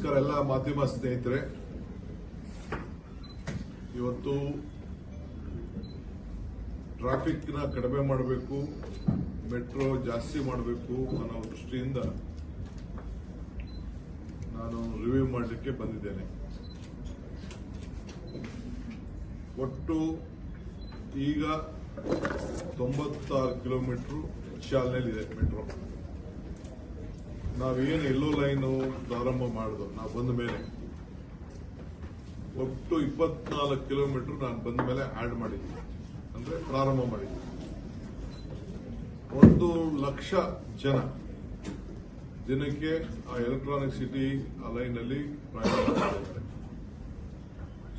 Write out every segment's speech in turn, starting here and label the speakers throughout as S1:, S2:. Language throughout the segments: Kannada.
S1: ನಮಸ್ಕಾರ ಎಲ್ಲ ಮಾಧ್ಯಮ ಸ್ನೇಹಿತರೆ. ಇವತ್ತು ಟ್ರಾಫಿಕ್ ನ ಕಡಿಮೆ ಮಾಡಬೇಕು, ಮೆಟ್ರೋ ಜಾಸ್ತಿ ಮಾಡಬೇಕು ಅನ್ನೋ ದೃಷ್ಟಿಯಿಂದ ನಾನು ರಿವ್ಯೂ ಮಾಡಲಿಕ್ಕೆ ಬಂದಿದ್ದೇನೆ. ಒಟ್ಟು ಈಗ 96 ಕಿಲೋಮೀಟರ್ ಚಾಲನೆಯಲ್ಲಿದೆ ಮೆಟ್ರೋ. ನಾವೇನು ಎಲ್ಲೋ ಲೈನ್ ಪ್ರಾರಂಭ ಮಾಡಿದ್ರು ನಾವು ಬಂದ ಮೇಲೆ ಒಟ್ಟು 24 ಕಿಲೋಮೀಟರ್ ನಾನು ಬಂದ ಮೇಲೆ ಆಡ್ ಮಾಡಿದ್ದೀನಿ, ಅಂದ್ರೆ ಪ್ರಾರಂಭ ಮಾಡಿದ್ದೀನಿ. 1,00,000 ಜನ ದಿನಕ್ಕೆ ಆ ಎಲೆಕ್ಟ್ರಾನಿಕ್ ಸಿಟಿ ಆ ಲೈನ್ ಅಲ್ಲಿ ಪ್ರಯಾಣ ಮಾಡ್ತಾರೆ.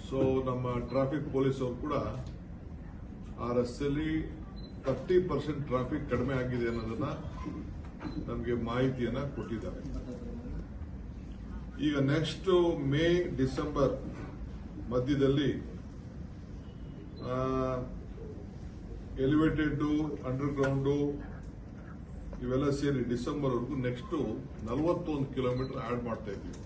S1: ಸೊ ನಮ್ಮ ಟ್ರಾಫಿಕ್ ಪೊಲೀಸ್ ಅವರು ಕೂಡ ಆ ರಸ್ತೆಯಲ್ಲಿ 30% ಟ್ರಾಫಿಕ್ ಕಡಿಮೆ ಆಗಿದೆ ಅನ್ನೋದನ್ನ ನಮಗೆ ಮಾಹಿತಿಯನ್ನ ಕೊಟ್ಟಿದ್ದಾರೆ. ಈಗ ನೆಕ್ಸ್ಟ್ ಮೇ ಡಿಸೆಂಬರ್ ಮಧ್ಯದಲ್ಲಿ ಎಲಿವೇಟೆಡ್ ಅಂಡರ್ಗ್ರೌಂಡ್ ಇವೆಲ್ಲ ಸೇರಿ ಡಿಸೆಂಬರ್ ವರೆಗೂ ನೆಕ್ಸ್ಟ್ 41 ಕಿಲೋಮೀಟರ್ ಆಡ್ ಮಾಡ್ತಾ ಇದ್ದೀವಿ.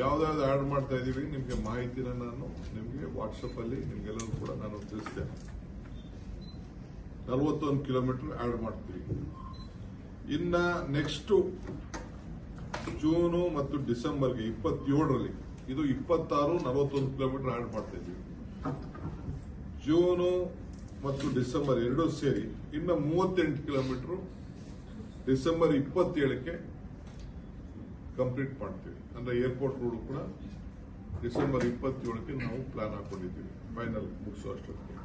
S1: ಯಾವ್ದಾವ್ದು ಆಡ್ ಮಾಡ್ತಾ ಇದ್ದೀವಿ ನಿಮಗೆ ಮಾಹಿತಿನ ನಾನು ನಿಮಗೆ ವಾಟ್ಸಪ್ ಅಲ್ಲಿ ನಿಮ್ಗೆಲ್ಲರೂ ಕೂಡ ನಾನು ತಿಳಿಸ್ತೇನೆ. 41 ಕಿಲೋಮೀಟರ್ ಆಡ್ ಮಾಡ್ತೀವಿ. ಇನ್ನ ನೆಕ್ಸ್ಟ್ ಜೂನು ಮತ್ತು ಡಿಸೆಂಬರ್ಗೆ 27ರಲ್ಲಿ ಇದು 26, 41 ಕಿಲೋಮೀಟರ್ ಆಡ್ ಮಾಡ್ತಾ ಇದ್ದೀವಿ. ಜೂನು ಮತ್ತು ಡಿಸೆಂಬರ್ ಎರಡೂ ಸೇರಿ ಇನ್ನ 38 ಕಿಲೋಮೀಟರ್ ಡಿಸೆಂಬರ್ 27ಕ್ಕೆ ಕಂಪ್ಲೀಟ್ ಮಾಡ್ತೀವಿ. ಅಂದ್ರೆ ಏರ್ಪೋರ್ಟ್ ರೋಡ್ ಕೂಡ ಡಿಸೆಂಬರ್ 27ಕ್ಕೆ ನಾವು ಪ್ಲಾನ್ ಹಾಕೊಂಡಿದ್ದೀವಿ ಫೈನಲ್ ಮುಗಿಸುವಷ್ಟಕ್ಕೆ.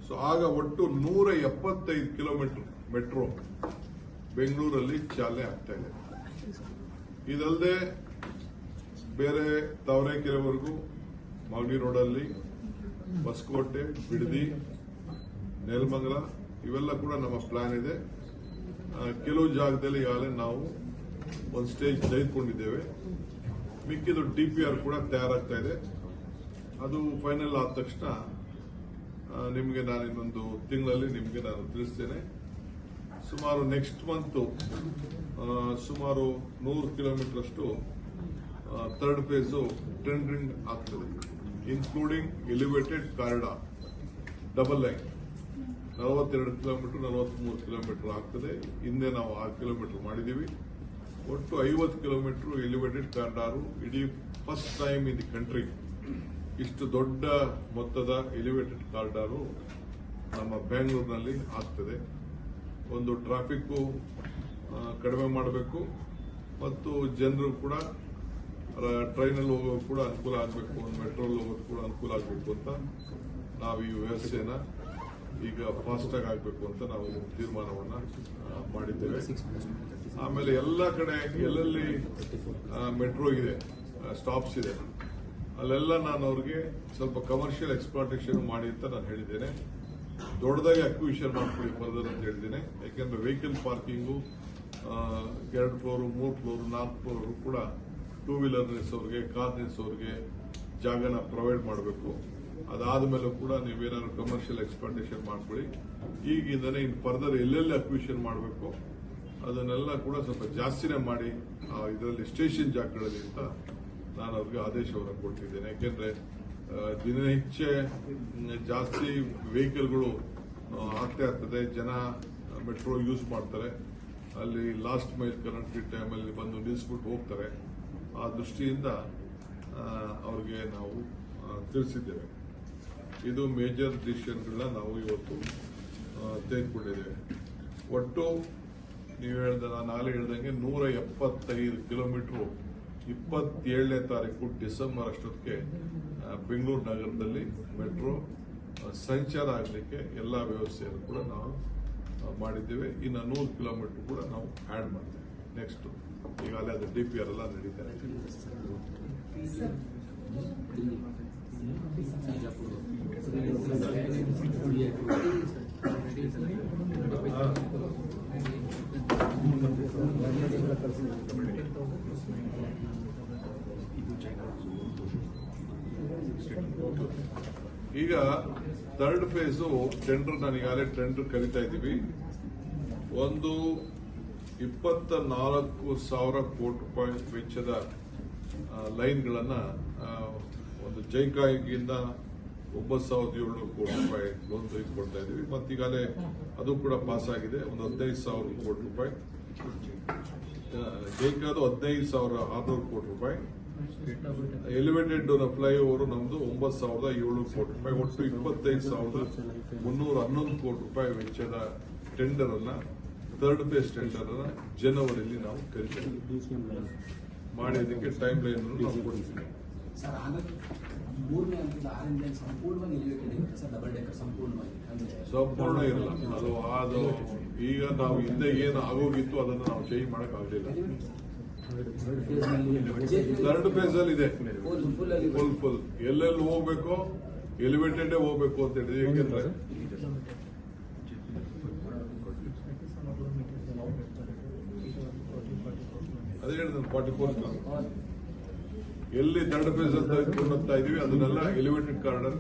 S1: ಸೊ ಆಗ ಒಟ್ಟು 175 ಕಿಲೋಮೀಟರ್ ಮೆಟ್ರೋ ಬೆಂಗಳೂರಲ್ಲಿ ಚಾಲನೆ ಆಗ್ತಾ ಇದೆ. ಇದಲ್ಲದೆ ಬೇರೆ ತಾವರೆಕೆರೆವರೆಗೂ ಮಾಗಡಿ ರೋಡಲ್ಲಿ ಹೊಸಕೋಟೆ, ಬಿಡದಿ, ನೆಲಮಂಗಲ ಇವೆಲ್ಲ ಕೂಡ ನಮ್ಮ ಪ್ಲಾನ್ ಇದೆ. ಕೆಲವು ಜಾಗದಲ್ಲಿ ಈಗಾಗಲೇ ನಾವು ಒಂದು ಸ್ಟೇಜ್ ತೆಗೆದುಕೊಂಡಿದ್ದೇವೆ. ಮಿಕ್ಕಿದು DPR ಕೂಡ ತಯಾರಾಗ್ತಾ ಇದೆ. ಅದು ಫೈನಲ್ ಆದ ತಕ್ಷಣ ನಿಮಗೆ ನಾನು ಇನ್ನೊಂದು ತಿಂಗಳಲ್ಲಿ ನಿಮಗೆ ನಾನು ತಿಳಿಸ್ತೇನೆ. ಸುಮಾರು ನೆಕ್ಸ್ಟ್ ಮಂತ್ ಸುಮಾರು 100 ಕಿಲೋಮೀಟರ್ ಅಷ್ಟು ಥರ್ಡ್ ಫೇಸ್ ಟೆಂಡರಿಂಗ್ ಆಗ್ತದೆ, including elevated corridor double line 42 kilometre, 43 kilometre ಆಗ್ತದೆ. ಹಿಂದೆ ನಾವು 6 ಕಿಲೋಮೀಟರ್ ಮಾಡಿದ್ದೀವಿ. ಒಟ್ಟು 50 ಕಿಲೋಮೀಟರ್ ಎಲಿವೇಟೆಡ್ ಕಾರಿಡಾರು. ಇಡೀ first time in the country ಇಷ್ಟು ದೊಡ್ಡ ಮೊತ್ತದ ಎಲಿವೇಟೆಡ್ ಕಾರಿಡಾರು ನಮ್ಮ ಬೆಂಗಳೂರಿನಲ್ಲಿ ಆಗ್ತದೆ. ಒಂದು ಟ್ರಾಫಿಕ್ ಕಡಿಮೆ ಮಾಡಬೇಕು ಮತ್ತು ಜನರು ಕೂಡ ಟ್ರೈನಲ್ಲಿ ಹೋಗೋದು ಕೂಡ ಅನುಕೂಲ ಆಗಬೇಕು, ಮೆಟ್ರೋಲ್ ಹೋಗೋದು ಕೂಡ ಅನುಕೂಲ ಆಗಬೇಕು ಅಂತ ನಾವು ಈ ವ್ಯವಸ್ಥೆನ ಈಗ ಫಾಸ್ಟ್ ಆಗಿ ಆಗಬೇಕು ಅಂತ ನಾವು ತೀರ್ಮಾನವನ್ನ ಮಾಡಿದ್ದೇವೆ. ಆಮೇಲೆ ಎಲ್ಲ ಕಡೆ ಎಲ್ಲೆಲ್ಲಿ ಮೆಟ್ರೋ ಇದೆ, ಸ್ಟಾಪ್ಸ್ ಇದೆ, ಅಲ್ಲೆಲ್ಲ ನಾನು ಅವ್ರಿಗೆ ಸ್ವಲ್ಪ ಕಮರ್ಷಿಯಲ್ ಎಕ್ಸ್ಪ್ಲಾಟೇಷನ್ ಮಾಡಿ ಅಂತ ನಾನು ಹೇಳಿದ್ದೇನೆ. ದೊಡ್ಡದಾಗಿ ಅಕ್ವಿಷನ್ ಮಾಡ್ಕೊಳ್ಳಿ ಫರ್ದರ್ ಅಂತ ಹೇಳಿದ್ದೇನೆ. ಯಾಕೆಂದ್ರೆ vehicle parking 2 floor, 3 floor, 4 floor ಕೂಡ ಟೂ ವೀಲರ್ ನಿಲ್ಲಿಸೋರಿಗೆ, ಕಾರ್ ನಿಲ್ಲಿಸೋರಿಗೆ ಜಾಗನ ಪ್ರೊವೈಡ್ ಮಾಡಬೇಕು. ಅದಾದ ಮೇಲೂ ಕೂಡ ನೀವೇನಾದ್ರು ಕಮರ್ಷಿಯಲ್ ಎಕ್ಸ್ಪ್ಲಾಟೇಷನ್ ಮಾಡ್ಕೊಳ್ಳಿ. ಈಗಿಂದನೇ ಇನ್ನು ಫರ್ದರ್ ಎಲ್ಲೆಲ್ಲಿ ಅಕ್ವಿಷನ್ ಮಾಡಬೇಕು ಅದನ್ನೆಲ್ಲ ಕೂಡ ಸ್ವಲ್ಪ ಜಾಸ್ತಿನೇ ಮಾಡಿ ಇದರಲ್ಲಿ ಸ್ಟೇಷನ್ ಜಾಗಗಳಲ್ಲಿ ಅಂತ ನಾನು ಅವ್ರಿಗೆ ಆದೇಶವನ್ನು ಕೊಟ್ಟಿದ್ದೇನೆ. ಯಾಕೆಂದ್ರೆ ದಿನನಿತ್ಯ ಜಾಸ್ತಿ ವೆಹಿಕಲ್ಗಳು ಆಗ್ತಾ ಇರ್ತದೆ, ಜನ ಮೆಟ್ರೋ ಯೂಸ್ ಮಾಡ್ತಾರೆ, ಅಲ್ಲಿ ಲಾಸ್ಟ್ ಮೈಲ್ ಕರೆಂಟ್ ಟೈಮಲ್ಲಿ ಬಂದು ನಿಲ್ಲಿಸ್ಬಿಟ್ಟು ಹೋಗ್ತಾರೆ. ಆ ದೃಷ್ಟಿಯಿಂದ ಅವ್ರಿಗೆ ನಾವು ತಿಳಿಸಿದ್ದೇವೆ. ಇದು ಮೇಜರ್ ಡಿಸಿಷನ್ಗಳನ್ನ ನಾವು ಇವತ್ತು ತೆಗೆದುಕೊಂಡಿದ್ದೇವೆ. ಒಟ್ಟು ನೀವು ನಾನು ನಾಳೆ ಹೇಳ್ದಂಗೆ 175 ಕಿಲೋಮೀಟರ್ 27ನೇ ತಾರೀಕು ಡಿಸೆಂಬರ್ ಅಷ್ಟೊತ್ತಿಗೆ ಬೆಂಗಳೂರು ನಗರದಲ್ಲಿ ಮೆಟ್ರೋ ಸಂಚಾರ ಆಗಲಿಕ್ಕೆ ಎಲ್ಲ ವ್ಯವಸ್ಥೆಯನ್ನು ಕೂಡ ನಾವು ಮಾಡಿದ್ದೇವೆ. ಇನ್ನು 100 ಕಿಲೋಮೀಟರ್ ಕೂಡ ನಾವು ಆಡ್ ಮಾಡ್ತೇವೆ. ನೆಕ್ಸ್ಟ್ ಈಗಾಗಲೇ ಅದು DPR ಎಲ್ಲ ನಡೀತಾ ಇದೆ. ಈಗ ಥರ್ಡ್ ಫೇಸ್ ಟೆಂಡರ್, ನಾನು ಈಗಾಗಲೇ ಟೆಂಡರ್ ಕರಿತಾ ಇದ್ದೀವಿ. ಒಂದು 24,000 ಕೋಟಿ ರೂಪಾಯಿ ವೆಚ್ಚದ ಲೈನ್ಗಳನ್ನ ಒಂದು ಜೈಕಾಯಿಗಿಂದ 9,700 ಕೋಟಿ ರೂಪಾಯಿ ಲೋನ್ ತೆಗೆದುಕೊಡ್ತಾ ಇದೀವಿ. ಮತ್ತೀಗಾಗಲೇ ಅದು ಕೂಡ ಪಾಸ್ ಆಗಿದೆ. ಒಂದು 15,000 ಕೋಟಿ ರೂಪಾಯಿ ಜೈಕಾದು 15,600 ಕೋಟಿ ರೂಪಾಯಿ. ಎಲಿವೇಟೆಡ್ ಫ್ಲೈಓವರ್ ನಮ್ದು 9,700 ಕೋಟಿ ರೂಪಾಯಿ. ಒಟ್ಟು 25,311 ಕೋಟಿ ರೂಪಾಯಿ ವೆಚ್ಚದ ಟೆಂಡರ್ ಅನ್ನ, ಥರ್ಡ್ ಫೇಸ್ ಟೆಂಡರ್ ಅನ್ನ ಜನವರಿಯಲ್ಲಿ ನಾವು ಕರೀತೀವಿ. ಮಾಡಿದ್ದಕ್ಕೆ ಟೈಮ್ ಲೈನ್ ನಾವು ಕೊಡ್ತೀವಿ.
S2: ಸರ್, ಆಮೇಲೆ ಮೂರನೇ ಹಂತದ ಆರನೇ ಸಂಪೂರ್ಣವಾಗಿ ಎಲಿವೇಟೆಡ್ ಇರುತ್ತೆ ಸರ್, ಡಬಲ್ ಡೆಕ್ಕರ್ ಸಂಪೂರ್ಣವಾಗಿ
S1: ಸಂಪೂರ್ಣ ಇರಲ್ಲ. ಅದು ಈಗ ನಾವು ಹಿಂದೆ ಏನು ಆಗೋಗಿತ್ತು ಅದನ್ನು ನಾವು ಚೇಂಜ್ ಮಾಡಕ್ ಆಗಲಿಲ್ಲ. ಥರ್ಡ್ ಫೇಸ್ ಅಲ್ಲಿ ಇದೆ, ಫುಲ್ ಎಲ್ಲೆಲ್ಲಿ ಹೋಗ್ಬೇಕು ಎಲಿವೇಟೆಡ್ ಹೋಗ್ಬೇಕು ಅಂತ ಹೇಳಿದ್ವಿ. ಏಕೆಂದ್ರೆ ಅದೇ ಹೇಳಿದ 44 ಎಲ್ಲಿ ಥರ್ಡ್ ಫೇಸ್ ಅಂತ ಹೋಗ್ತಾ ಇದೀವಿ ಅದನ್ನೆಲ್ಲ ಎಲಿವೇಟೆಡ್ ಕಾರಿಡಾರ್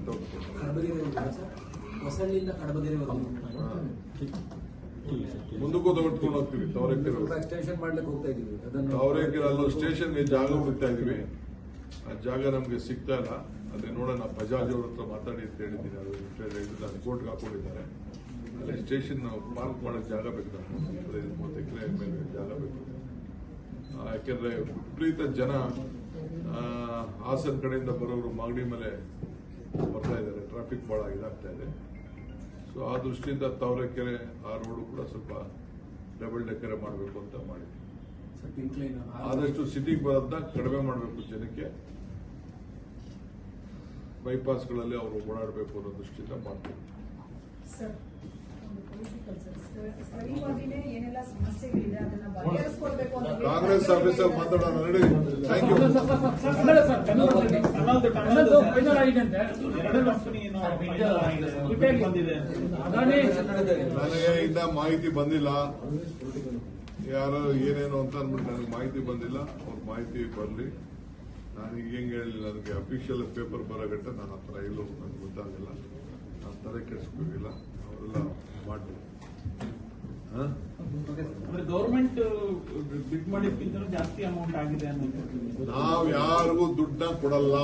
S1: ಮುಂದಕ್ಕೂ ತಗೊಂಡು ಹೋಗ್ತೀವಿ.
S2: ಎಕ್ಸ್ಟೆನ್ಷನ್ ಮಾಡ್ಲಿಕ್ಕೆ ಹೋಗ್ತಾ ಇದೀವಿ.
S1: ತಾವರೆಕೆರೆ ಅಲ್ಲೂ ಸ್ಟೇಷನ್ಗೆ ಜಾಗ ಹುಡುಕ್ತಾ ಇದೀವಿ. ಆ ಜಾಗ ನಮ್ಗೆ ಸಿಗ್ತಾ ಇಲ್ಲ. ಅದೇ ನೋಡೋಣ, ಬಜಾಜ್ ಅವ್ರ ಹತ್ರ ಮಾತಾಡಿ ಅಂತ ಹೇಳಿದ್ದೀನಿ. ಅದು ಕೋರ್ಟ್ಗೆ ಹಾಕೊಂಡಿದ್ದಾರೆ. ಅಲ್ಲಿ ಸ್ಟೇಷನ್ ಪಾರ್ಕ್ ಮಾಡೋಕೆ ಜಾಗ ಬೇಕು. 30 ಎಕರೆ ಮೇಲೆ ಜಾಗ ಬೇಕು. ಯಾಕೆಂದ್ರೆ ವಿಪರೀತ ಜನ ಹಾಸನ ಕಡೆಯಿಂದ ಬರೋರು ಮಾಗಡಿ ಮೇಲೆ ಬರ್ತಾ ಇದ್ದಾರೆ. ಟ್ರಾಫಿಕ್ ಬಹಳ ಇದಾಗ್ತಾ ಇದೆ. ಸೊ ಆ ದೃಷ್ಟಿಯಿಂದ ತಾವರೆಕೆರೆ ಆ ರೋಡ್ ಕೂಡ ಸ್ವಲ್ಪ ಡಬಲ್ ಡೆಕ್ಕರ್ ಮಾಡಬೇಕು ಅಂತ ಮಾಡಿದ್ವಿ. ಆದಷ್ಟು ಸಿಟಿಗೆ ಬರೋದನ್ನ ಕಡಿಮೆ ಮಾಡಬೇಕು. ಜನಕ್ಕೆ ಬೈಪಾಸ್ಗಳಲ್ಲಿ ಅವರು ಓಡಾಡಬೇಕು ಅನ್ನೋ ದೃಷ್ಟಿಯಿಂದ ಮಾಡ್ತೀವಿ. ಕಾಂಗ್ರೆಸ್ ಆಫೀಸರ್ ಮಾತಾಡೋಣ ನೋಡಿ. Thank you. ನನಗೆ ಇನ್ನ ಮಾಹಿತಿ ಬಂದಿಲ್ಲ. ಯಾರು ಏನೇನು ಅಂತ ಅಂದ್ಬಿಟ್ಟು ನನಗೆ ಮಾಹಿತಿ ಬಂದಿಲ್ಲ. ಅವ್ರ ಮಾಹಿತಿ ಬರಲಿ. ನಾನು ಈಗ ಹೆಂಗೆ ಹೇಳಿಲ್ಲ, ನನಗೆ ಅಫಿಷಿಯಲ್ ಪೇಪರ್ ಬರೋ ಗಂಟೆ ನಾನು ಹತ್ರ ಎಲ್ಲೂ ನನಗೆ ಗೊತ್ತಾಗಿಲ್ಲ. ನಾನು ತಲೆ ಕೆಡಿಸ್ಕೋಗಿಲ್ಲ. ಅವರೆಲ್ಲ ಮಾಡ್ತೀವಿ.
S3: ಗೌರ್ಮೆಂಟ್ ಬಿಡ್ ಮಾಡಿದ್ಕಿಂತ ಜಾಸ್ತಿ ಅಮೌಂಟ್ ಆಗಿದೆ ಅನ್ನೋದು
S1: ನಾವು ಯಾರಿಗೂ ದುಡ್ಡನ್ನ ಕೊಡಲ್ಲ.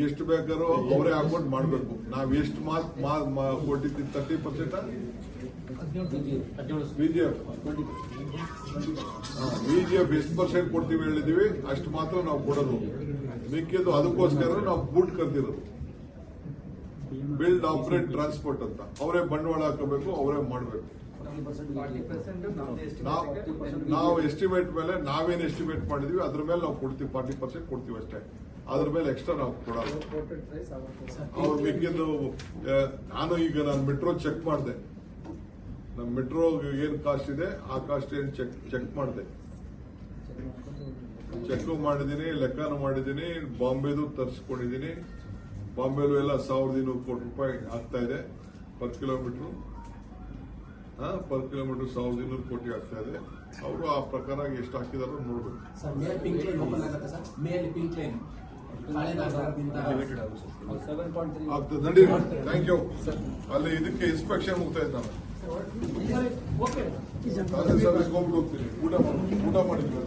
S1: ಎಷ್ಟು ಬೇಕಾದ್ರೂ ಅವರೇ ಅಕೌಂಟ್ ಮಾಡಬೇಕು. ನಾವು ಎಷ್ಟು ಕೊಟ್ಟಿದ್ದೀವಿ 30% ಬಿಜಿಎಫ್ ಎಷ್ಟು ಪರ್ಸೆಂಟ್ ಕೊಡ್ತೀವಿ ಹೇಳಿದೀವಿ, ಅಷ್ಟು ಮಾತ್ರ ನಾವು ಕೊಡೋದು. ಮಿಕ್ಕಿದ್ದು ಅದಕ್ಕೋಸ್ಕರ ನಾವು ಬುಡ್ ಕರ್ದಿರೋದು. ಬಿಲ್ಡ್ ಆಪರೇಟ್ ಟ್ರಾನ್ಸ್ಪೋರ್ಟ್ ಅಂತ ಅವರೇ ಬಂಡವಾಳ ಹಾಕಬೇಕು, ಅವರೇ ಮಾಡಬೇಕು. ನಾವು ಎಸ್ಟಿಮೇಟ್ ಮೇಲೆ ನಾವೇನು ಎಸ್ಟಿಮೇಟ್ ಮಾಡಿದ್ವಿ ಅದ್ರ ಮೇಲೆ ನಾವು ಕೊಡ್ತೀವಿ. 40% ಕೊಡ್ತೀವಿ ಅಷ್ಟೇ. ಅದ್ರ ಮೇಲೆ ಎಕ್ಸ್ಟ್ರಾ ನಾವು ಕೊಡಲ್ಲ. ಅವ್ರು ಮಿಕ್ಕಿದ್ದು ನಾನು ಮೆಟ್ರೋ ಚೆಕ್ ಮಾಡಿದೆ. ನಮ್ಮ ಮೆಟ್ರೋ ಏನ್ ಕಾಸ್ಟ್ ಇದೆ ಆ ಕಾಸ್ಟ್ ಏನ್ ಚೆಕ್ ಮಾಡಿದೆ. ಚೆಕ್ ಮಾಡಿದೀನಿ, ಲೆಕ್ಕನೂ ಮಾಡಿದೀನಿ. ಬಾಂಬೆದು ತರಿಸ್ಕೊಂಡಿದ್ದೀನಿ. ಬಾಂಬೆಲು ಎಲ್ಲ 1,200 ಕೋಟಿ ರೂಪಾಯಿ ಆಗ್ತಾ ಇದೆ ಪರ್ ಕಿಲೋಮೀಟರ್. 1,200 ಕೋಟಿ ಆಗ್ತಾ ಇದೆ. ಅವರು ಆ ಪ್ರಕಾರ ಎಷ್ಟು ಹಾಕಿದಾರೋ ನೋಡ್ಬೇಕು. ಆಗ್ತದೆ ನಡಿ. Thank you. ಅಲ್ಲಿ ಇದಕ್ಕೆ ಇನ್ಸ್ಪೆಕ್ಷನ್ ಹೋಗ್ತಾ ಇದ್ದ ನಾನು. ಸರ್ವಿಸ್ ಹೋಗ್ಬಿಟ್ಟು ಹೋಗ್ತೀನಿ. ಊಟ ಮಾಡಿದ್ವಿ.